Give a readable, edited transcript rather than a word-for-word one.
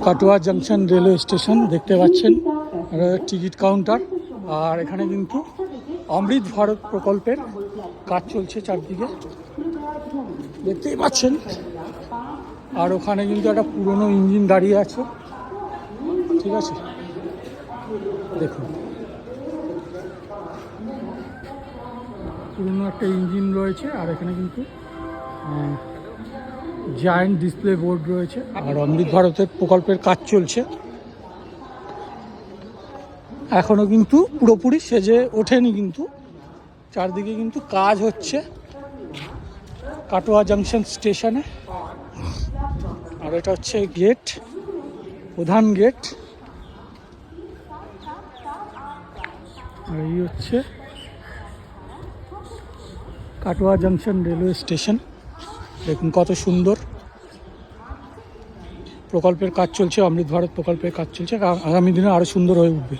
Katwa junction railway station দেখতে পাচ্ছেন, ticket counter. আর এখানে কিন্তু অমৃত ভারত প্রকল্পের কাজ চলছে চারদিকে, দেখতেই পাচ্ছেন। আর ওখানে কিন্তু একটা পুরনো ইঞ্জিন দাঁড়িয়ে আছে, ঠিক আছে, দেখুন পুরনো একটা ইঞ্জিন রয়েছে। আর এখানে কিন্তু জায়ান্ট ডিসপ্লে বোর্ড রয়েছে। আর অমৃত ভারতের প্রকল্পের কাজ চলছে, এখনো কিন্তু পুরোপুরি সেজে ওঠেনি, কিন্তু চারদিকে কিন্তু কাজ হচ্ছে কাটোয়া জাংশন স্টেশনে। আর এটা হচ্ছে গেট, প্রধান গেট। আর এই হচ্ছে কাটোয়া জাংশন রেলওয়ে স্টেশন, দেখুন কত সুন্দর। প্রকল্পের কাজ চলছে, অমৃত ভারত প্রকল্পের কাজ চলছে, আগামী দিনে আরও সুন্দর হয়ে উঠবে।